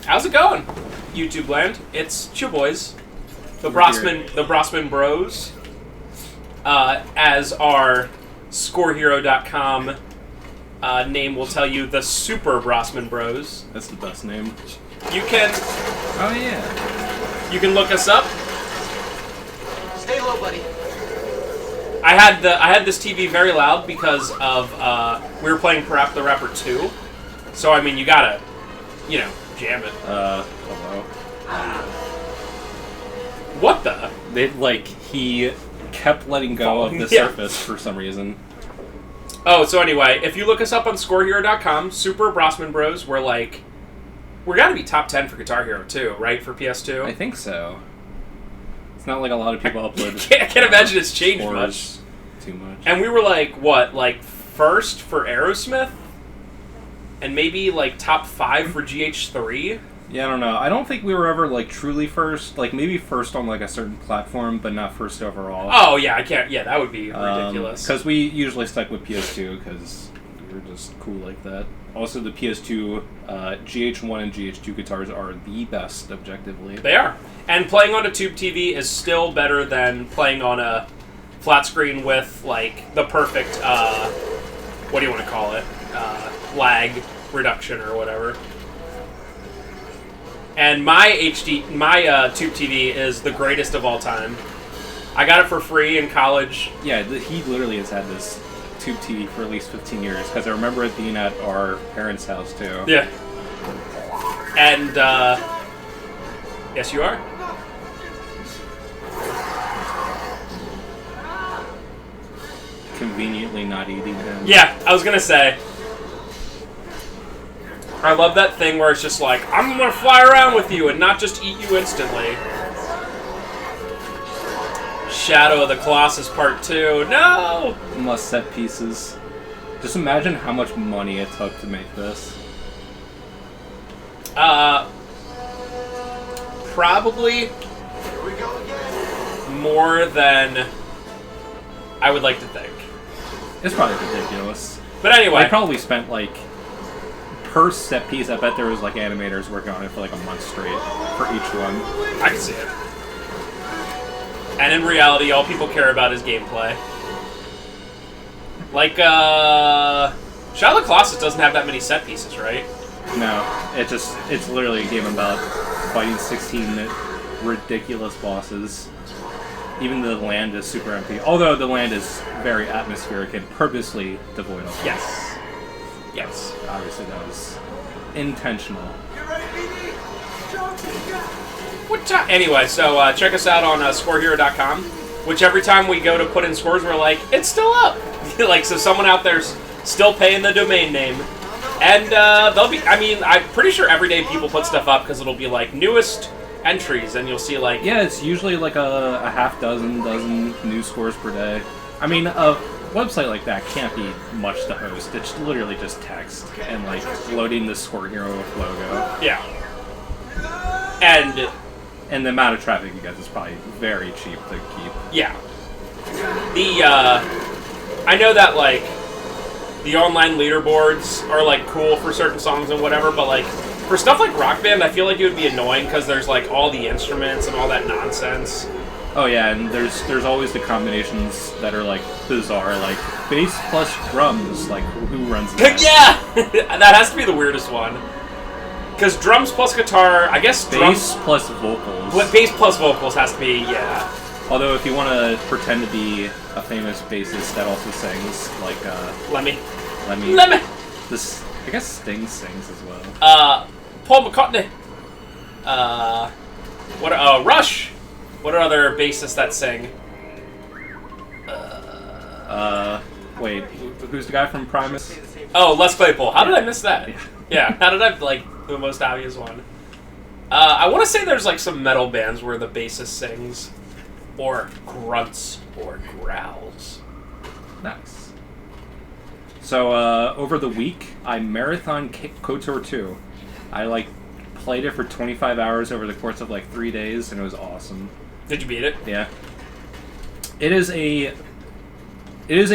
How's it going, YouTube land? It's your boys, the Brosman Bros, as our ScoreHero.com name will tell you, the Super Brosman Bros. That's the best name. You can... Oh, yeah. You can look us up. Stay low, buddy. I had this TV very loud because of, we were playing Parappa the Rapper 2. So, I mean, you gotta, jam it. Hello. What the? He kept letting go of the surface for some reason. Oh, so anyway, if you look us up on ScoreHero.com, Super Brosman Bros, we're gotta be top 10 for Guitar Hero 2, right, for PS2? I think so. It's not like a lot of people upload. I can't imagine it's changed much. Too much. And we were first for Aerosmith? And maybe, top 5 for GH3? Yeah, I don't know. I don't think we were ever, truly first. Maybe first on, a certain platform, but not first overall. Oh, yeah, I can't. Yeah, that would be ridiculous. Because we usually stuck with PS2, because we were just cool like that. Also, the PS2, GH1 and GH2 guitars are the best, objectively. They are. And playing on a tube TV is still better than playing on a flat screen with, the perfect, what do you want to call it? Lag reduction or whatever. And my tube TV is the greatest of all time. I got it for free in college. Yeah, he literally has had this tube TV for at least 15 years, because I remember it being at our parents' house, too. Yeah. And, yes, you are? Conveniently not eating him. Yeah, I was gonna say. I love that thing where it's just I'm gonna fly around with you and not just eat you instantly. Shadow of the Colossus Part 2. No! Must set pieces. Just imagine how much money it took to make this. Probably more than I would like to think. It's probably ridiculous. But anyway. I probably spent, per set piece, I bet there was, animators working on it for, a month straight for each one. I can see it. And in reality, all people care about is gameplay. Shadow of the Colossus doesn't have that many set pieces, right? No. It's literally a game about fighting 16 ridiculous bosses. Even the land is super empty. Although the land is very atmospheric and purposely devoid of life. Yes. Yes. Obviously that was intentional. Anyway, so check us out on ScoreHero.com, which every time we go to put in scores, we're like, it's still up. So someone out there's still paying the domain name. And they'll be, I'm pretty sure every day people put stuff up because it'll be newest entries, and you'll see Yeah, it's usually a half dozen new scores per day. A website like that can't be much to host. It's literally just text and loading the Score Hero logo. Yeah. And the amount of traffic you get is probably very cheap to keep. Yeah. I know that the online leaderboards are cool for certain songs and whatever, but for stuff like Rock Band, I feel like it would be annoying because there's all the instruments and all that nonsense. Oh yeah, and there's always the combinations that are bizarre, bass plus drums. Who runs that? Yeah, that has to be the weirdest one. Because drums plus guitar, I guess bass plus vocals. What bass plus vocals has to be, yeah. Although if you want to pretend to be a famous bassist that also sings, Lemmy. This, I guess Sting sings as well. Paul McCartney. Rush. What are other bassists that sing? Wait, who's the guy from Primus? Oh, Les Claypool. How did I miss that? Yeah, how did I, the most obvious one? I want to say there's, some metal bands where the bassist sings, or grunts, or growls. Nice. So, over the week, I marathon KOTOR 2. I, played it for 25 hours over the course of, 3 days, and it was awesome. Did you beat it? Yeah. It is a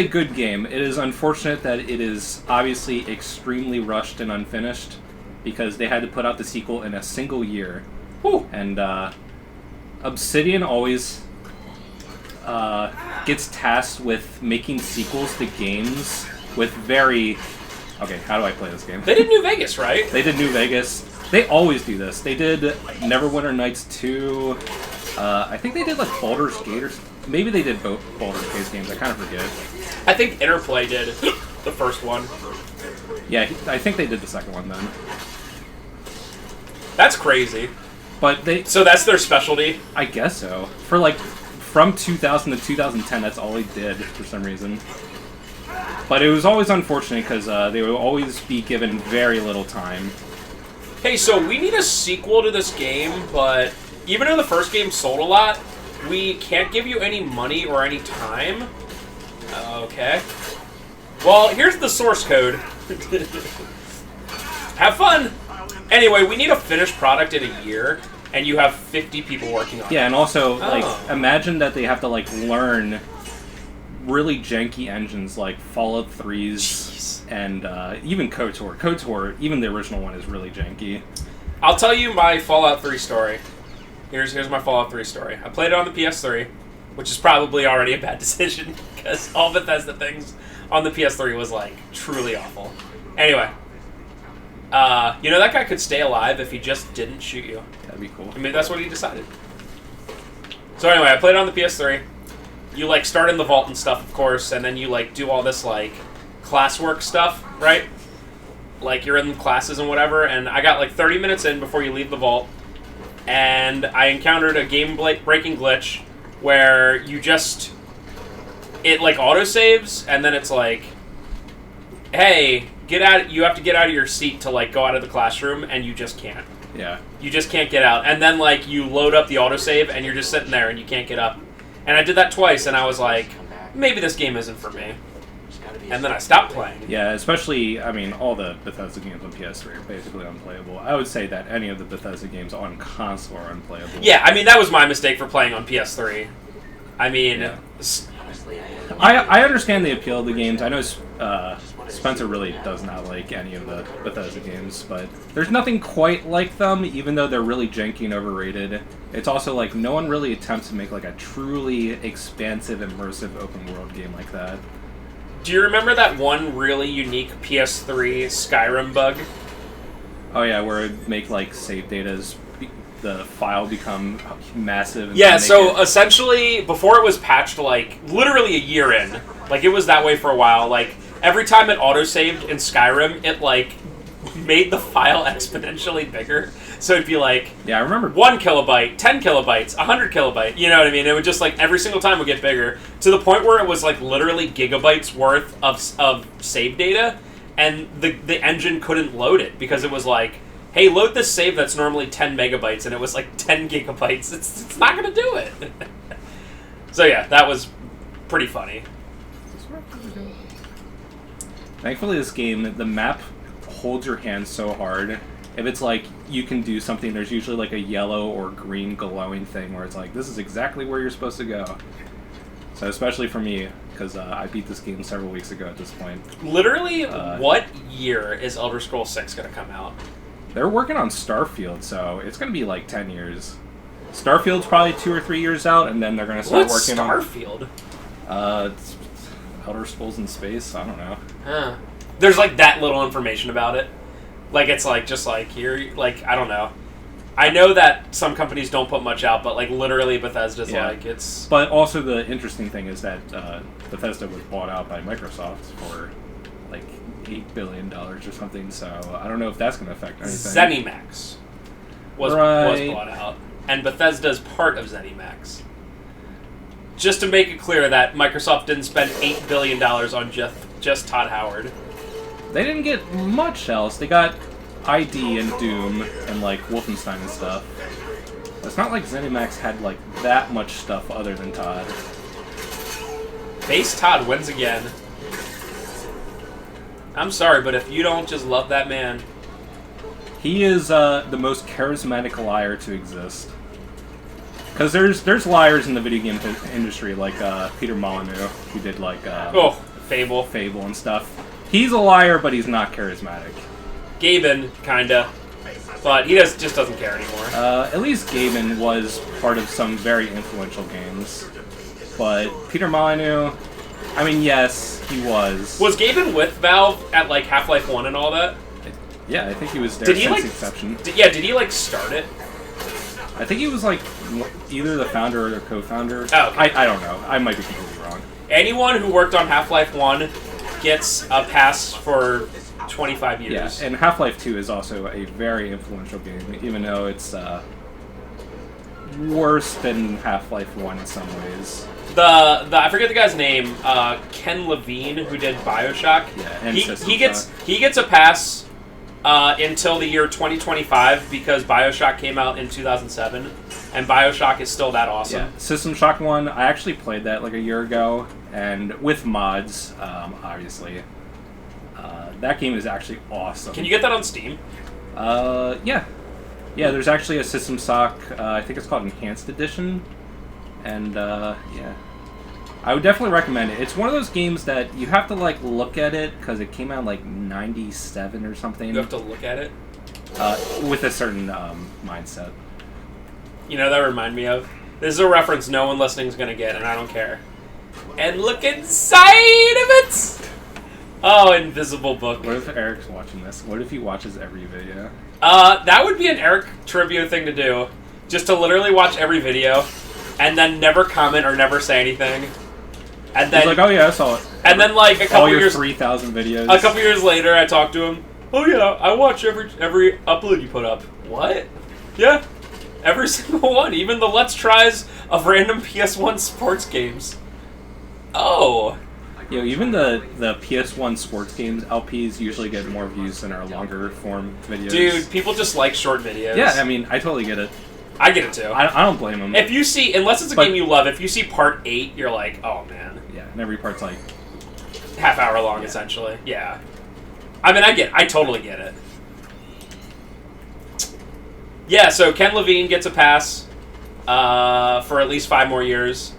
good game. It is unfortunate that it is obviously extremely rushed and unfinished. because they had to put out the sequel in a single year. Whew. And Obsidian always gets tasked with making sequels to games with very... Okay, how do I play this game? They did New Vegas, right? They did New Vegas. They always do this. They did Neverwinter Nights 2. I think they did like Baldur's Gate or maybe they did both Baldur's Gate games. I kind of forget. I think Interplay did the first one. Yeah, I think they did the second one then. That's crazy. But they... So that's their specialty? I guess so. For like, from 2000 to 2010, that's all they did for some reason. But it was always unfortunate because they would always be given very little time. Hey, so we need a sequel to this game, but even though the first game sold a lot, we can't give you any money or any time. Okay. Well, here's the source code. Have fun! Anyway, we need a finished product in a year, and you have 50 people working on it. Yeah, and also, like, imagine that they have to, like, learn really janky engines like Fallout 3's and even KOTOR. KOTOR, even the original one, is really janky. I'll tell you my Fallout 3 story. Here's my Fallout 3 story. I played it on the PS3, which is probably already a bad decision, because all Bethesda things on the PS3 was, like, truly awful. Anyway. You know, that guy could stay alive if he just didn't shoot you. That'd be cool. I mean, that's what he decided. So anyway, I played it on the PS3. You, like, start in the vault and stuff, of course, and then you, like, do all this, like, classwork stuff, right? Like, you're in classes and whatever, and I got, like, 30 minutes in before you leave the vault, and I encountered a game-breaking glitch where you just... It, like, autosaves, and then it's like, hey, you have to get out of your seat to, like, go out of the classroom, and you just can't. Yeah. You just can't get out. And then, like, you load up the autosave, and you're just sitting there, and you can't get up. And I did that twice, and I was like, maybe this game isn't for me. And then I stopped playing. Yeah, especially, I mean, all the Bethesda games on PS3 are basically unplayable. I would say that any of the Bethesda games on console are unplayable. Yeah, I mean, that was my mistake for playing on PS3. I mean... Yeah. I understand the appeal of the games. I know Spencer really does not like any of the Bethesda games, but there's nothing quite like them, even though they're really janky and overrated. It's also like no one really attempts to make like a truly expansive, immersive open world game like that. Do you remember that one really unique PS3 Skyrim bug? Oh yeah, where it'd make like save data's the file become massive. And yeah, so essentially, before it was patched, like, literally a year in, like, it was that way for a while, like, every time it autosaved in Skyrim, it, like, made the file exponentially bigger. So it'd be like, yeah, I remember 1 kilobyte, 10 kilobytes, 100 kilobyte, you know what I mean? It would just, like, every single time would get bigger, to the point where it was, like, literally gigabytes worth of save data, and the engine couldn't load it, because it was like, hey, load this save that's normally 10 megabytes, and it was like 10 gigabytes. It's not going to do it. So yeah, that was pretty funny. Thankfully, this game, the map holds your hand so hard. If it's like, you can do something, there's usually like a yellow or green glowing thing where it's like, this is exactly where you're supposed to go. So especially for me, because I beat this game several weeks ago at this point. Literally, what year is Elder Scrolls 6 going to come out? They're working on Starfield, so it's going to be like 10 years. Starfield's probably 2 or 3 years out, and then they're going to start working Starfield? on... It's Elder Scrolls in space? I don't know. Huh. There's like that little information about it. Like, it's like, just like, here, like, I don't know. I know that some companies don't put much out, but like, literally Bethesda's like, it's... But also the interesting thing is that Bethesda was bought out by Microsoft for like $8 billion or something, so I don't know if that's going to affect anything. ZeniMax was bought out, and Bethesda's part of ZeniMax. Just to make it clear that Microsoft didn't spend $8 billion on just Todd Howard. They didn't get much else. They got ID and Doom and like Wolfenstein and stuff. It's not like ZeniMax had like that much stuff other than Todd. Base Todd wins again. I'm sorry, but if you don't just love that man... He is the most charismatic liar to exist. Because there's liars in the video game industry, like Peter Molyneux, who did like... Fable and stuff. He's a liar, but he's not charismatic. Gaben, kinda. But he just doesn't care anymore. At least Gaben was part of some very influential games. But Peter Molyneux, I mean, yes, he was. Was Gaben with Valve at, like, Half-Life 1 and all that? Yeah, I think he was there Did he, since like, inception. Did he, like, start it? I think he was, like, either the founder or the co-founder. Oh, okay. I don't know. I might be completely wrong. Anyone who worked on Half-Life 1 gets a pass for 25 years. Yeah, and Half-Life 2 is also a very influential game, even though it's worse than Half-Life 1 in some ways. I forget the guy's name, Ken Levine, who did BioShock. Yeah, and he gets a pass until the year 2025 because BioShock came out in 2007, and BioShock is still that awesome. Yeah, System Shock 1, I actually played that like a year ago, and with mods, obviously. That game is actually awesome. Can you get that on Steam? Yeah. Yeah, there's actually a System Shock, I think it's called Enhanced Edition, and, yeah. I would definitely recommend it. It's one of those games that you have to, like, look at it, because it came out, like, 97 or something. You have to look at it? With a certain, mindset. You know, that remind me of? This is a reference no one listening is going to get, and I don't care. And look inside of it! Oh, Invisible Book. What if Eric's watching this? What if he watches every video? That would be an Eric trivia thing to do. Just to literally watch every video, and then never comment or never say anything. And then, he's like, oh yeah, I saw it. And then, like, a couple all your years... 3,000 videos. A couple years later, I talked to him. Oh yeah, I watch every upload you put up. What? Yeah. Every single one. Even the Let's Tries of random PS1 sports games. Oh. Yo, even the PS1 sports games LPs usually get more views than our longer form videos. Dude, people just like short videos. Yeah, I mean, I totally get it. I get it too. I don't blame them. If you see, unless it's a game you love, if you see part 8, you're like, oh man. Yeah, and every part's like half hour long, essentially. Yeah. I mean, I totally get it. Yeah, so Ken Levine gets a pass for at least 5 more years.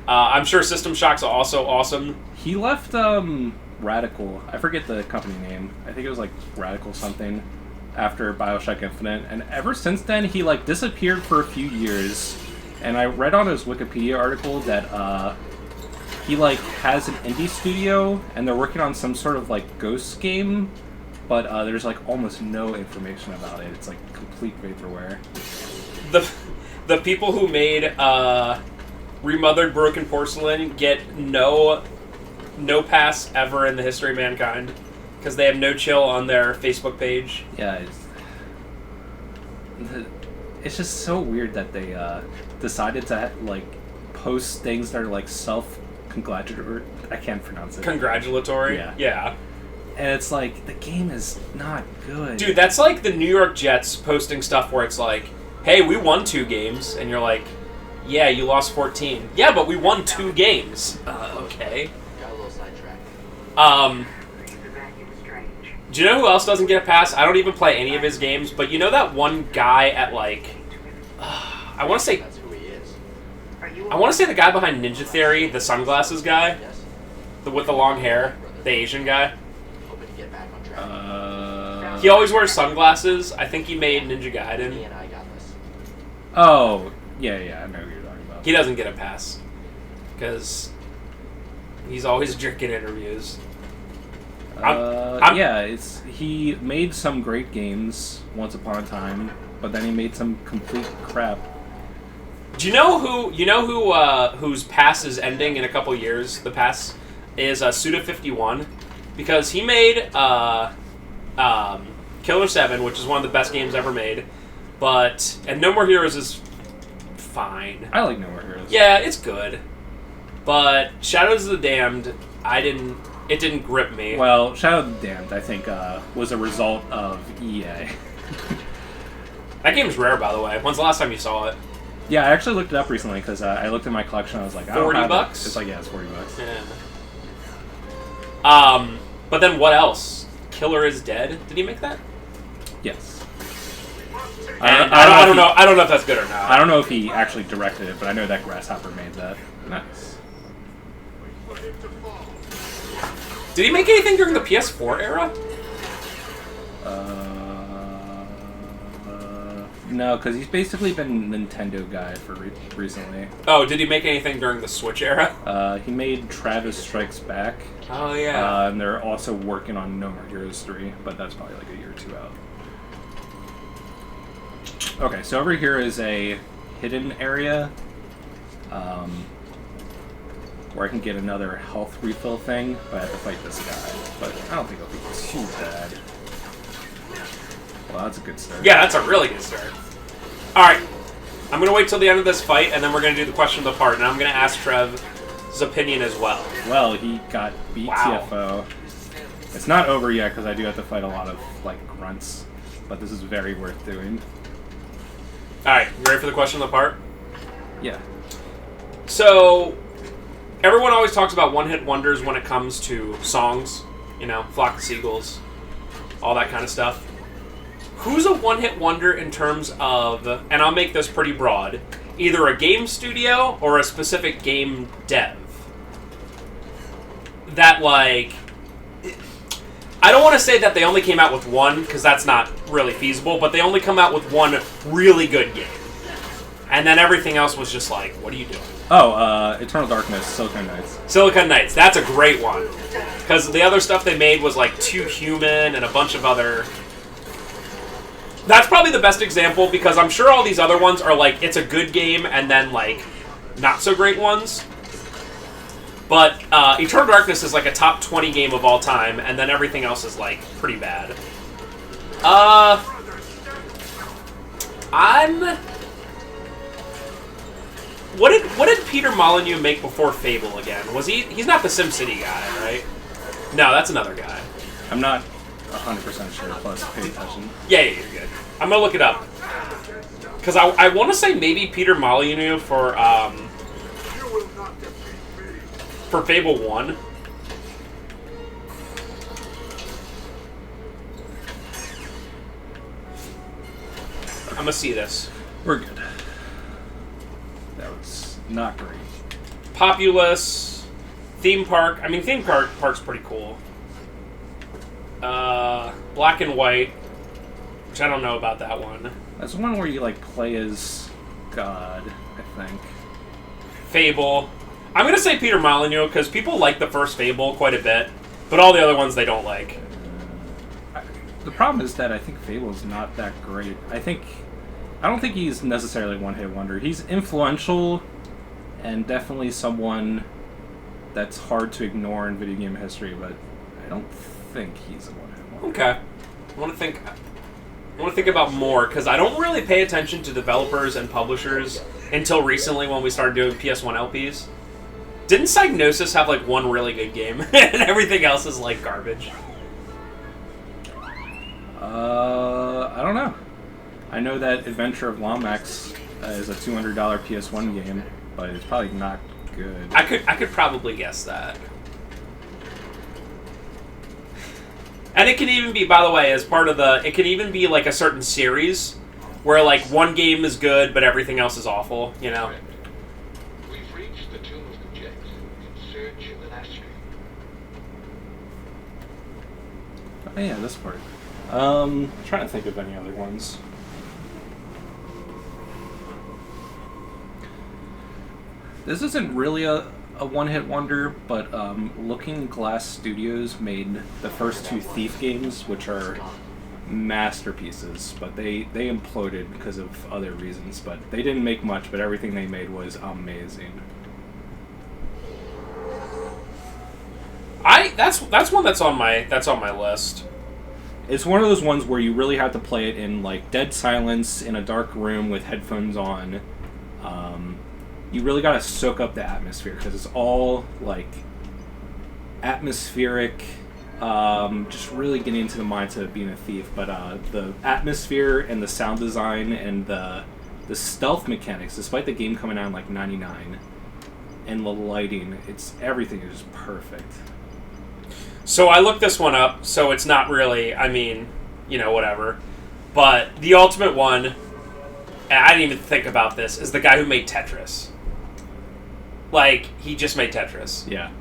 I'm sure System Shock's also awesome. He left Radical. I forget the company name. I think it was like Radical something after BioShock Infinite. And ever since then, he like disappeared for a few years. And I read on his Wikipedia article that he like has an indie studio and they're working on some sort of like ghost game. But there's like almost no information about it. It's like complete vaporware. The people who made Remothered Broken Porcelain get no pass ever in the history of mankind because they have no chill on their Facebook page. Yeah, it's just so weird that they decided to like post things that are like self-congratulatory. I can't pronounce it. Congratulatory. Yeah. And it's like the game is not good. Dude, that's like the New York Jets posting stuff where it's like, "Hey, we won 2 games," and you're like, "Yeah, you lost 14." Yeah, but we won 2 games. Okay. Got a little sidetracked. Do you know who else doesn't get a pass? I don't even play any of his games, but you know that one guy at like, I want to say, That's who he is. the guy behind Ninja Theory, the sunglasses guy, Yes. with the long hair, the Asian guy. Hoping to get back on track. He always wears sunglasses. I think he made Ninja Me Gaiden. and I got this. Oh, yeah, I know what you're talking about. He doesn't get a pass because he's always drinking interviews. He made some great games once upon a time, but then he made some complete crap. Do you know whose pass is ending in a couple years? The pass is Suda51 because he made Killer 7, which is one of the best games ever made. And No More Heroes is fine. I like No More Heroes. Yeah, it's good. But Shadows of the Damned, it didn't grip me. Well, Shadow of the Damned, I think, was a result of EA. That game's rare, by the way. When's the last time you saw it? Yeah, I actually looked it up recently because I looked at my collection and I was like, I don't have $40? it. It's like, yeah, it's $40. Yeah. But then what else? Killer is Dead? Did he make that? Yes. I don't know if that's good or not. I don't know if he actually directed it, but I know that Grasshopper made that. Nice. Did he make anything during the PS4 era? No, because he's basically been Nintendo guy for recently. Oh, did he make anything during the Switch era? He made Travis Strikes Back. Oh, yeah. And they're also working on No More Heroes 3, but that's probably like a year or two out. Okay, so over here is a hidden area where I can get another health refill thing, but I have to fight this guy. But I don't think it'll be too bad. Well, that's a good start. Yeah, that's a really good start. Alright, I'm going to wait till the end of this fight, and then we're going to do the question of the part, and I'm going to ask Trev's opinion as well. Well, he got beat TFO. It's not over yet, because I do have to fight a lot of, like, grunts, but this is very worth doing. Alright, you ready for the question of the part? Yeah. So, everyone always talks about one-hit wonders when it comes to songs. You know, Flock of Seagulls, all that kind of stuff. Who's a one-hit wonder in terms of, and I'll make this pretty broad, either a game studio or a specific game dev? That, like, I don't want to say that they only came out with one, because that's not really feasible, but they only come out with one really good game. And then everything else was just like, what are you doing? Oh, Eternal Darkness, Silicon Knights. Silicon Knights, that's a great one. Because the other stuff they made was like Too Human and a bunch of other... That's probably the best example, because I'm sure all these other ones are like, it's a good game, and then like, not so great ones. But Eternal Darkness is like a top 20 game of all time, and then everything else is like, pretty bad. What did Peter Molyneux make before Fable again? Was he's not the SimCity guy, right? No, that's another guy. I'm not 100% sure, plus pay attention. Yeah, you're good. I'm gonna look it up. Because I want to say maybe Peter Molyneux for Fable 1. I'm gonna see this. We're good. That was not great. Populous, theme park. I mean, theme park's pretty cool. Black and White, which I don't know about that one. That's the one where you like play as God, I think. Fable. I'm gonna say Peter Molyneux because people like the first Fable quite a bit, but all the other ones they don't like. The problem is that I think Fable's not that great. I don't think he's necessarily a one-hit wonder. He's influential and definitely someone that's hard to ignore in video game history, but I don't think he's a one-hit wonder. Okay. I want to think about more, because I don't really pay attention to developers and publishers until recently when we started doing PS1 LPs. Didn't Psygnosis have like one really good game, and everything else is like garbage? I don't know. I know that Adventure of Lomax is a $200 PS1 game, but it's probably not good. I could probably guess that. And it can even be, by the way, as part of the... It can even be like a certain series where like one game is good, but everything else is awful, you know? We've reached the tomb of the Jet in search of an Astrid. Oh yeah, this part. Trying to think of any other ones. This isn't really a one-hit wonder, but Looking Glass Studios made the first two Thief games, which are masterpieces, but they imploded because of other reasons. But they didn't make much, but everything they made was amazing. That's one that's on my list. It's one of those ones where you really have to play it in like dead silence in a dark room with headphones on. You really got to soak up the atmosphere because it's all like atmospheric, just really getting into the mindset of being a thief. But the atmosphere and the sound design and the stealth mechanics, despite the game coming out in like 99, and the lighting, everything is just perfect. So I looked this one up, so it's not really, I mean, you know, whatever. But the ultimate one, and I didn't even think about this, is the guy who made Tetris. Like, he just made Tetris. Yeah.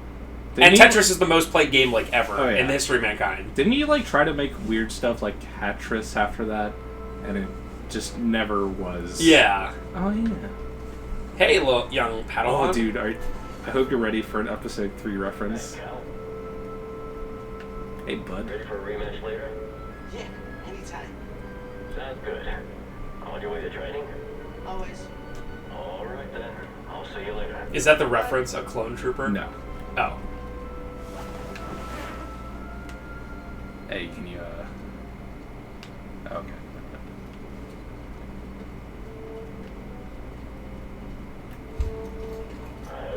And Tetris is the most played game like ever yeah. in the history of mankind. Didn't you like try to make weird stuff like Tetris after that, and it just never was? Yeah. Oh yeah. Hey, little young Padawan. Oh, dude, I hope you're ready for an episode 3 reference. Hey, bud. Ready for a rematch later? Yeah, anytime. Sounds good. On your way to training? Always. All right then. I'll see you later. Is that the reference, a clone trooper? No. Oh. Hey, can you? Okay.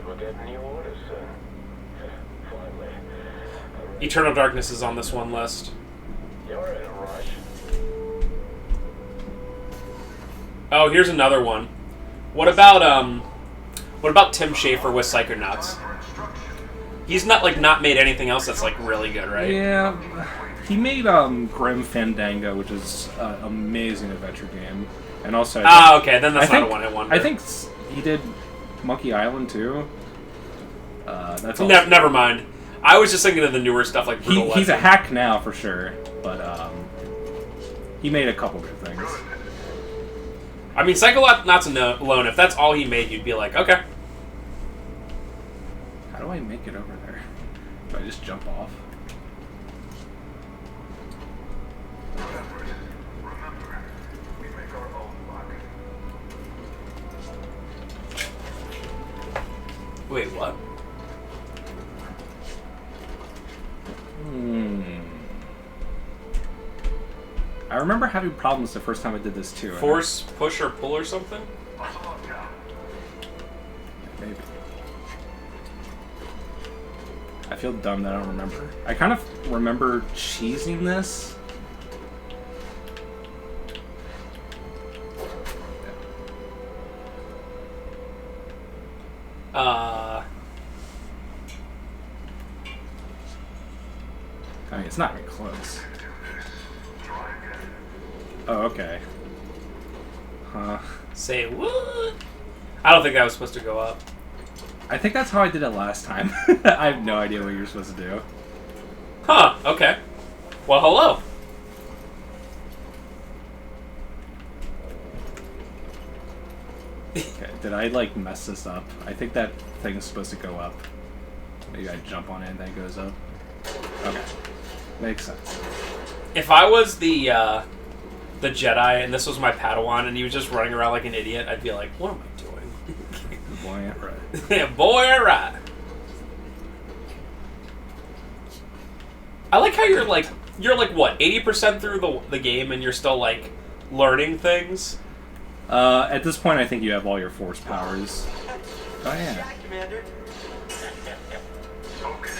We're getting new orders, sir. Finally. Eternal Darkness is on this one list. You're in a rush. Oh, here's another one. What about Tim Schafer with Psychonauts? He's not made anything else that's like really good, right? Yeah, he made Grim Fandango, which is an amazing adventure game, and also. Okay, then that's not a one-hit wonder. I think he did Monkey Island too. That's all. Never mind. I was just thinking of the newer stuff like Brutal he's a Legend. hack now for sure, but he made a couple good things. I mean, Psychonauts alone, if that's all he made, you'd be like, okay. How do I make it over there? Do I just jump off? Remember, we make our own luck. Wait, what? I remember having problems the first time I did this too. Force, push, or pull or something? Maybe. I feel dumb that I don't remember. I kind of remember cheesing this. I mean, it's not even close. Oh, okay. Huh. Say what? I don't think that was supposed to go up. I think that's how I did it last time. I have no idea what you're supposed to do. Huh, okay. Well, hello. Okay, did I, like, mess this up? I think that thing's supposed to go up. Maybe I jump on it and then it goes up. Okay. Makes sense. If I was the Jedi and this was my Padawan and he was just running around like an idiot, I'd be like, what am I doing? Boy, right. Yeah, boy, right. I like how you're like what, 80% through the game and you're still like learning things? At this point, I think you have all your force powers. Oh, yeah. Yeah, Commander. Focus.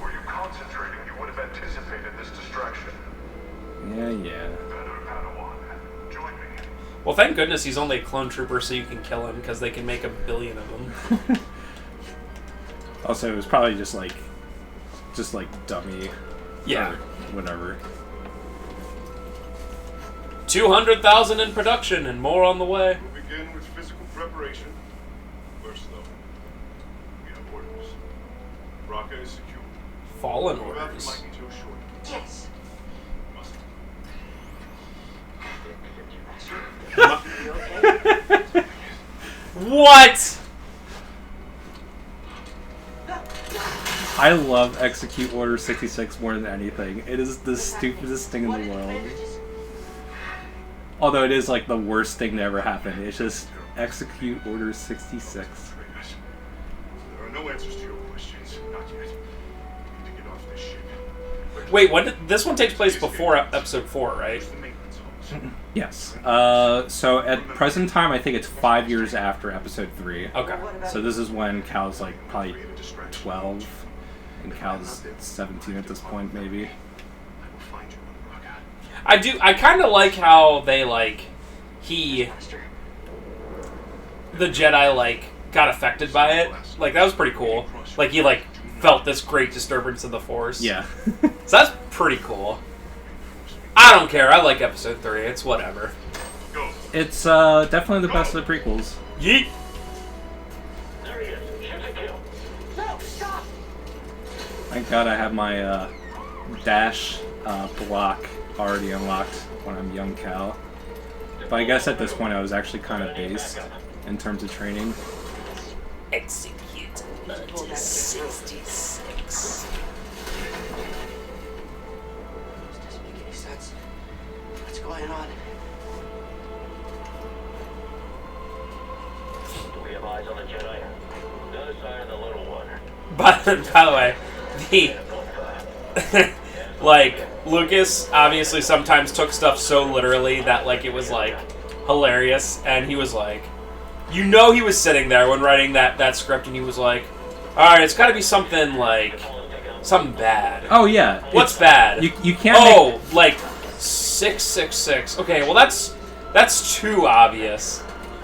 Were you concentrating, you would have anticipated this distraction. Yeah. Better, Padawan. Join me. Well, thank goodness he's only a clone trooper so you can kill him because they can make 1 billion of them. Also, it was probably just like dummy. Yeah. Or whatever. 200,000 in production and more on the way. We'll begin with physical preparation. First, though, we have orders. Raqqa is secure. Fallen Move out Orders. from Mikey Joe short. Yes. Must. You okay? What? I love Execute Order 66 more than anything. It is the stupidest thing in the world. Although it is like the worst thing to ever happen. It's just Execute Order 66. There are no answers to your questions. Not yet. We need to get off this ship. Wait, this one takes place before episode 4, right? The maintenance halls. Yes. So at present time, I think it's 5 years after episode 3. Okay. So this is when Cal's like probably 12, and Cal's 17 at this point, maybe. I will find you on Raqqa. I kind of like how they the Jedi got affected by it. Like that was pretty cool. Like he felt this great disturbance in the Force. Yeah. So that's pretty cool. I don't care. I like episode 3. It's whatever. Go. It's definitely the best of the prequels. Yeet. There he is. Shoot to kill. No, stop! Thank God I have my dash block already unlocked when I'm young Cal. But I guess at this point I was actually kind of based in terms of training. Execute Order 66. This doesn't make any sense. What's going on? Do we have eyes on the Jedi? The other side of the little one. By the way, the like Lucas obviously sometimes took stuff so literally that like it was like hilarious, and he was like, you know, he was sitting there when writing that script, and he was like, all right, it's got to be something like something bad. Oh yeah. What's bad? You can't like 666. Okay, well that's too obvious.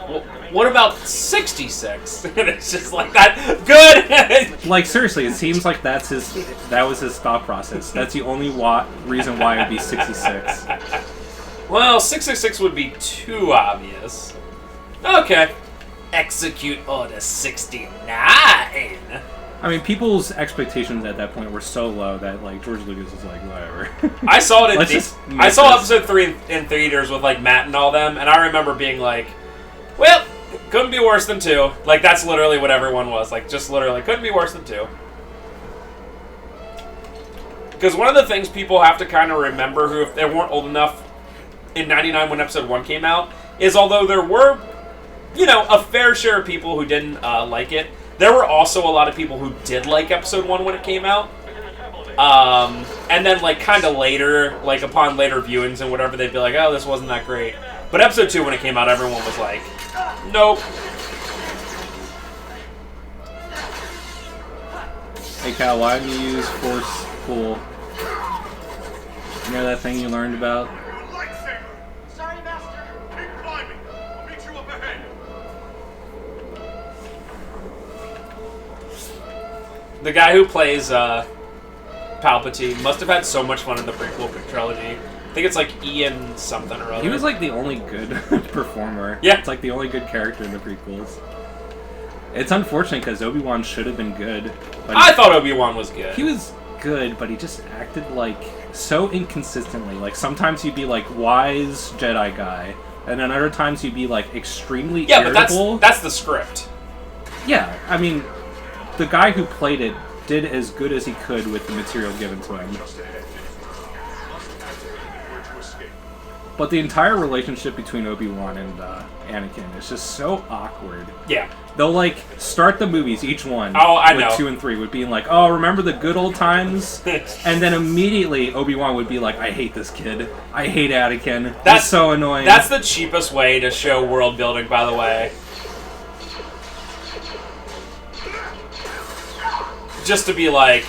Well, what about 66? And it's just like that. Good. like seriously, it seems like that was his thought process. That's the only reason why it'd be 66. Well, 666 would be too obvious. Okay. Execute Order 69. I mean, people's expectations at that point were so low that like George Lucas was like, whatever. I saw it Let's in just I make saw this. episode 3 in theaters with like Matt and all them, and I remember being like, well, couldn't be worse than 2. Like, that's literally what everyone was. Like, just literally, couldn't be worse than 2. Because one of the things people have to kind of remember, who, if they weren't old enough in 99 when episode 1 came out, is although there were, you know, a fair share of people who didn't like it, there were also a lot of people who did like episode 1 when it came out. And then, like, kind of later, like, upon later viewings and whatever, they'd be like, oh, this wasn't that great. But episode 2, when it came out, everyone was like, nope. Hey Cal, why didn't you use Force Pull? You know that thing you learned about? Lightsaber! Sorry, Master. Keep climbing! I'll meet you up ahead! The guy who plays Palpatine must have had so much fun in the prequel trilogy. I think it's like Ian something or other. He was like the only good performer. Yeah. It's like the only good character in the prequels. It's unfortunate because Obi-Wan should have been good. But I thought Obi-Wan was good. he was good, but he just acted like so inconsistently. Like sometimes he'd be like wise Jedi guy, and then other times he'd be like extremely yeah, irritable. but that's the script. Yeah, I mean, the guy who played it did as good as he could with the material given to him. Just ahead. Must activate where to escape. But the entire relationship between Obi-Wan and Anakin is just so awkward. Yeah. They'll like start the movies, each one, Oh, I with know. 2 and 3 would be like, oh, remember the good old times? And then immediately Obi-Wan would be like, I hate this kid. I hate Anakin. That's so annoying. That's the cheapest way to show world building, by the way. Just to be like,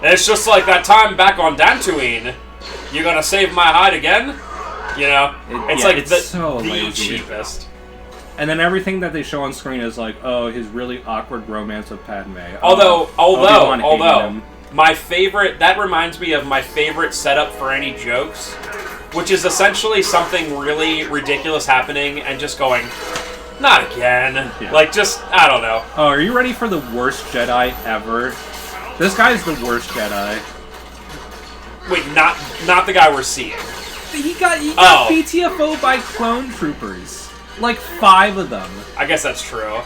it's just like that time back on Dantooine. You gonna save my hide again? You know? It's yeah, like it's the so lazy. cheapest. And then everything that they show on screen is like, oh, his really awkward romance with Padme. Although, Obi-Wan hated him. my favorite, that reminds me of my favorite setup for any jokes, which is essentially something really ridiculous happening and just going, not again. Yeah. Like, just, I don't know. Oh, are you ready for the worst Jedi ever? This guy's the worst Jedi. Wait, not the guy we're seeing. He got Oh. BTFO'd by clone troopers. Like 5 of them. I guess that's true.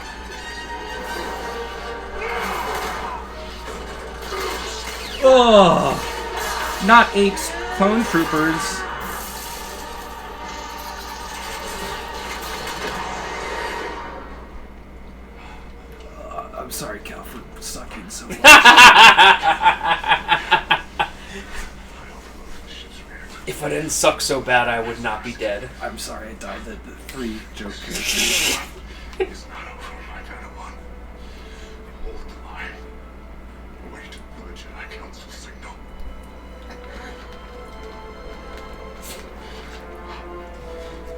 Ugh. Not 8 clone troopers. I'm sorry, Cal, for sucking so much. If I didn't suck so bad, I would not be dead. I'm sorry I died at the 3 joke characters. It's not over, my Padawan. Hold the line. Wait for the Jedi Council signal.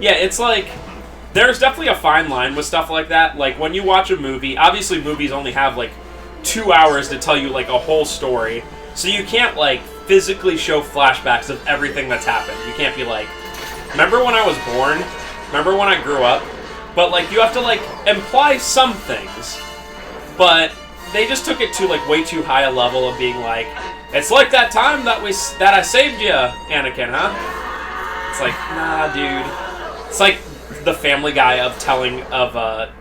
Yeah, it's like, there's definitely a fine line with stuff like that. Like, when you watch a movie, obviously movies only have, like, 2 hours to tell you, like, a whole story. So you can't, like, physically show flashbacks of everything that's happened. You can't be like, remember when I was born? Remember when I grew up? But, like, you have to, like, imply some things. But they just took it to like way too high a level of being like, it's like that time that I saved you, Anakin, huh? It's like, nah, dude. It's like the Family Guy of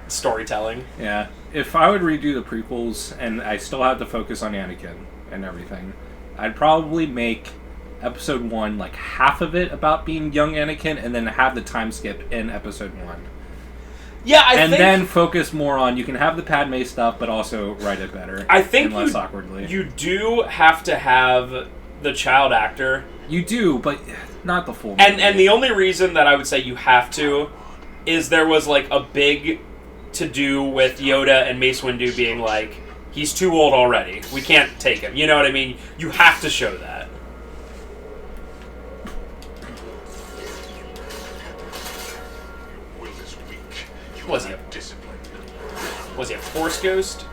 storytelling. Yeah. If I would redo the prequels and I still had to focus on Anakin and everything, I'd probably make Episode 1 like half of it about being young Anakin, and then have the time skip in Episode 1. Yeah, I think... And then focus more on, you can have the Padme stuff, but also write it better. I think and less awkwardly. You do have to have the child actor. You do, but not the full movie. And the only reason that I would say you have to is there was like a big to-do with Yoda and Mace Windu being like, he's too old already. We can't take him. You know what I mean? You have to show that. Was he a Force ghost?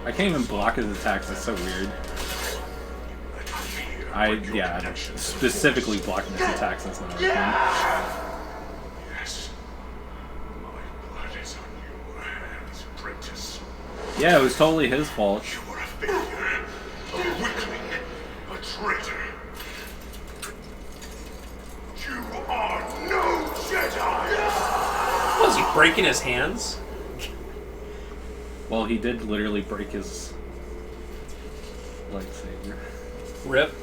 I can't even block his attacks. That's so weird. I'm specifically blocking his attacks. That's not okay. Yes. My blood is on your hands, apprentice. Yeah, it was totally his fault. You are a failure, a weakling, a traitor. You are no Jedi! Was he breaking his hands? Well, he did literally break his lightsaber. Rip.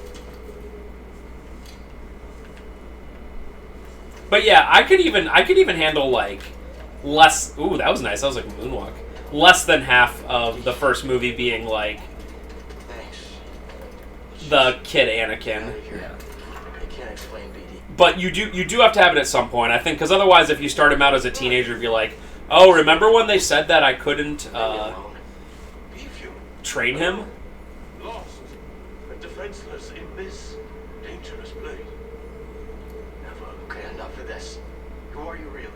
But yeah, I could even handle like less. Ooh, that was nice. That was like a moonwalk. Less than half of the first movie being like the kid Anakin. Yeah. I can't explain BD. But you do have to have it at some point, I think, because otherwise, if you start him out as a teenager, you'd be like, oh, remember when they said that I couldn't train him? Lost and defenseless in this dangerous place. Never. Okay, enough of this. Who are you really?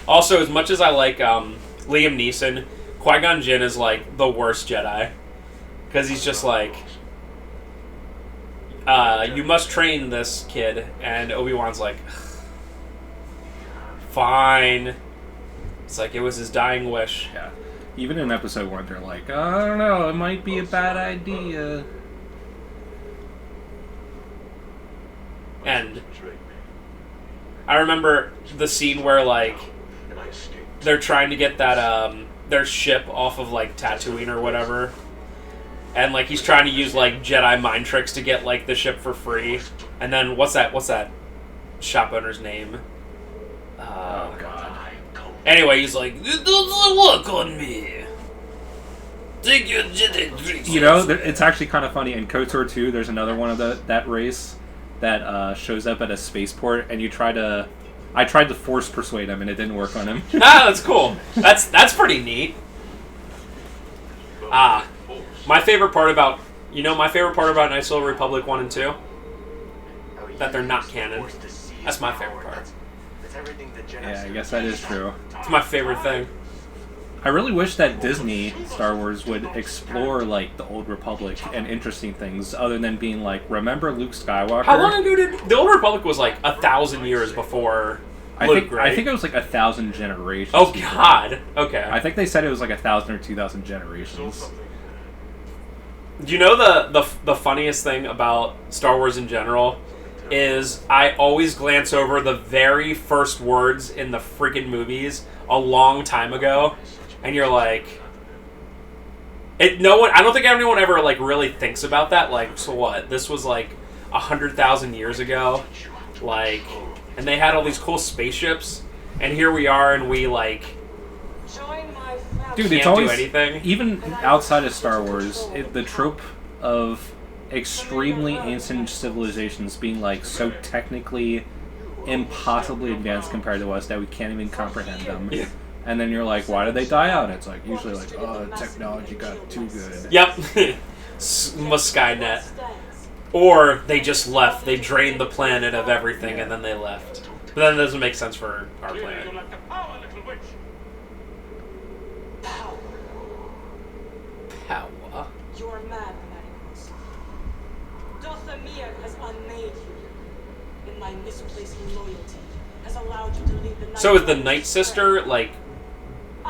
Also, as much as I like Liam Neeson, Qui-Gon Jinn is like the worst Jedi, because he's just like, you must train this kid, and Obi-Wan's like, fine. It's like it was his dying wish. Yeah. Even in Episode 1, they're like, I don't know, it might be a bad idea. And I remember the scene where like they're trying to get that their ship off of like Tatooine or whatever, and like he's trying to use like Jedi mind tricks to get like the ship for free, and then what's that shop owner's name? Oh god. Anyway, he's like, it doesn't work on me. Take your Jedi drinks. You know, it's actually kind of funny. In KOTOR 2, there's another one of that race that shows up at a spaceport, and I tried to force persuade him, and it didn't work on him. Ah, that's cool. That's pretty neat. My favorite part about Knights of the Old Republic 1 and 2? That they're not canon. That's my favorite part. Yeah, I guess that is true. It's my favorite thing. I really wish that Disney Star Wars would explore like the Old Republic and interesting things other than being like, remember Luke Skywalker? How long ago did the Old Republic was like 1,000 years before Luke, right? I think it was like 1,000 generations. Oh before. God. Okay. I think they said it was like 1,000 or 2,000 generations. You know the funniest thing about Star Wars in general is I always glance over the very first words in the freaking movies a long time ago, and you're like, I don't think anyone ever like really thinks about that. Like, so what? This was like 100,000 years ago, like, and they had all these cool spaceships, and here we are, and we like, dude, can't it's always do anything. Even outside of Star Wars, the trope of extremely ancient civilizations being like so technically impossibly advanced compared to us that we can't even comprehend them. Yeah. And then you're like, why did they die out? It's like usually like, oh, technology got too good. Yep. Skynet. Or they just left. They drained the planet of everything and then they left. But then it doesn't make sense for our planet. Power. You are mad, Magnus. Dothamir has unmade you, and my misplaced loyalty has allowed you to leave the night. So is the Night Sister like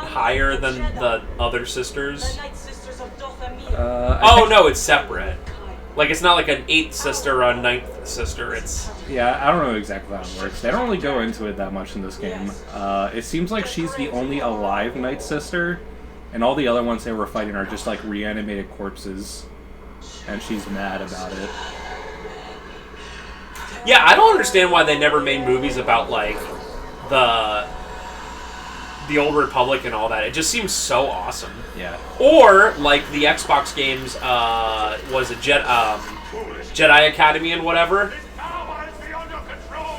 higher than the other sisters? The Night Sisters of Dathomir. Oh no, it's separate. Like it's not like an 8th sister or a 9th sister. It's Yeah, I don't know exactly how it works. They don't really go into it that much in this game. It seems like she's the only alive Night Sister, and all the other ones they were fighting are just like reanimated corpses, and she's mad about it. yeah. I don't understand why they never made movies about like the Old Republic and all that. It just seems so awesome. Yeah. Or like the Xbox games, was it Jedi Academy and whatever.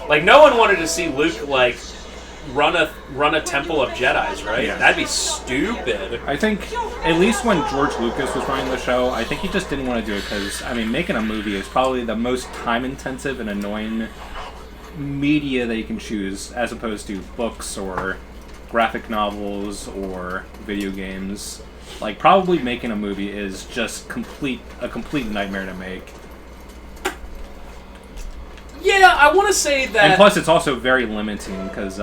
Like no one wanted to see Luke like run a temple of Jedis, right? Yeah. That'd be stupid. I think, at least when George Lucas was running the show, I think he just didn't want to do it because, I mean, making a movie is probably the most time-intensive and annoying media that you can choose, as opposed to books or graphic novels or video games. Like, probably making a movie is just a complete nightmare to make. Yeah, I want to say that. And plus, it's also very limiting because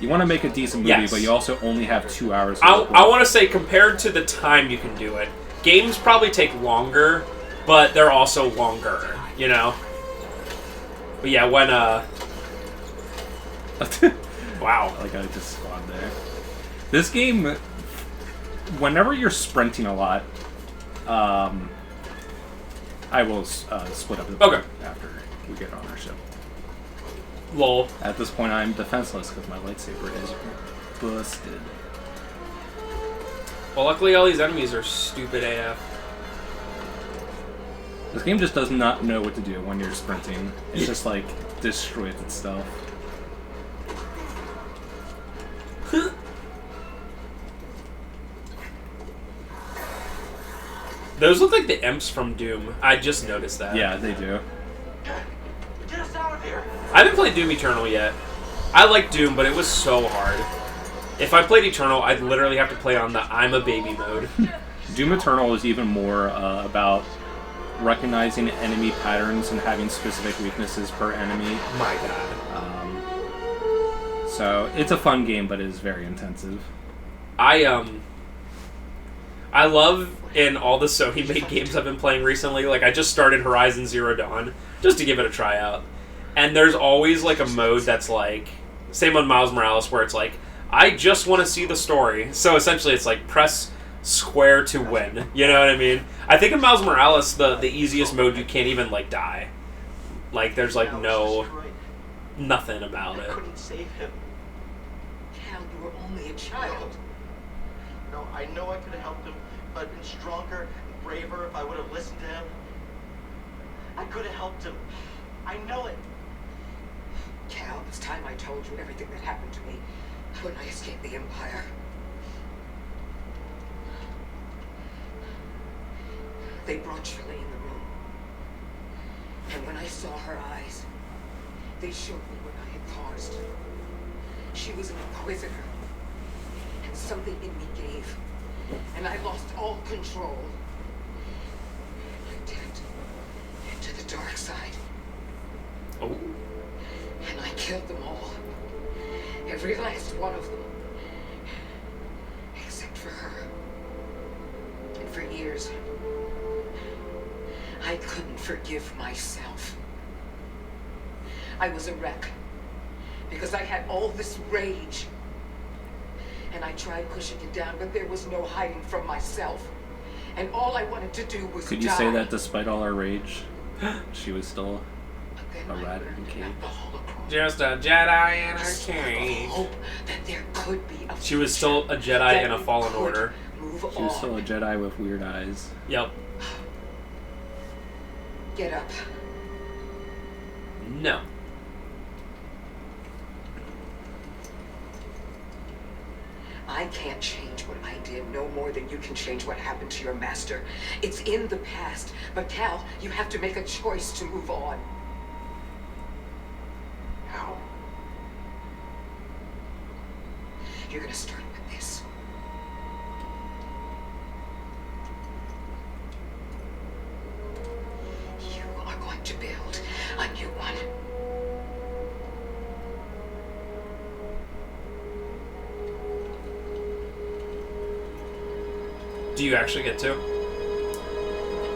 you want to make a decent movie, Yes. but you also only have 2 hours. I want to say compared to the time you can do it, games probably take longer, but they're also longer, you know? But yeah, when, wow. Like I just spawned there. This game, whenever you're sprinting a lot, I will split up the Okay. after we get on our ship. Lol. At this point, I'm defenseless because my lightsaber is busted. Well, luckily all these enemies are stupid AF. This game just does not know what to do when you're sprinting. It just like destroys itself. Those look like the imps from Doom. I just noticed that. Yeah, they do. Get us out of here! I haven't played Doom Eternal yet. I like Doom, but it was so hard. If I played Eternal, I'd literally have to play on the I'm a baby mode. Doom Eternal is even more about recognizing enemy patterns and having specific weaknesses per enemy. My god. So it's a fun game, but it is very intensive. I love in all the Sony made games I've been playing recently, like I just started Horizon Zero Dawn just to give it a try out. And there's always like a mode that's like, same on Miles Morales, where it's like, I just want to see the story. So essentially it's like press square to win. You know what I mean? I think in Miles Morales, the easiest mode, you can't even like die. Like there's like nothing about I it. couldn't save him. Cal, you were only a child. No, I know I could have helped him, if I'd been stronger and braver, if I would have listened to him. I could have helped him. I know it. Cal, it's time I told you everything that happened to me when I escaped the Empire. They brought Shirley in the room. And when I saw her eyes, they showed me what I had caused. She was an inquisitor. And something in me gave. And I lost all control. I dipped into the dark side. Oh. And I killed them all. Every last one of them. Except for her. And for years, I couldn't forgive myself. I was a wreck. Because I had all this rage. And I tried pushing it down, but there was no hiding from myself. And all I wanted to do was Could you die. say that despite all our rage, she was still But then a I rat learned in a cave? about the Holocaust. Just a Jedi in I her saw the cave. hope that there could be a She was still a future, Jedi that in a we Fallen could Order. Move She was on. still a Jedi with weird eyes. Yep. Get up. No. I can't change what I did no more than you can change what happened to your master. It's in the past. But Cal, you have to make a choice to move on. How? You're gonna start with this. You are going to build a new one. Do you actually get to?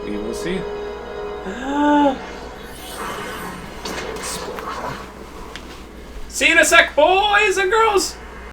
We will see. See you in a sec, boys and girls!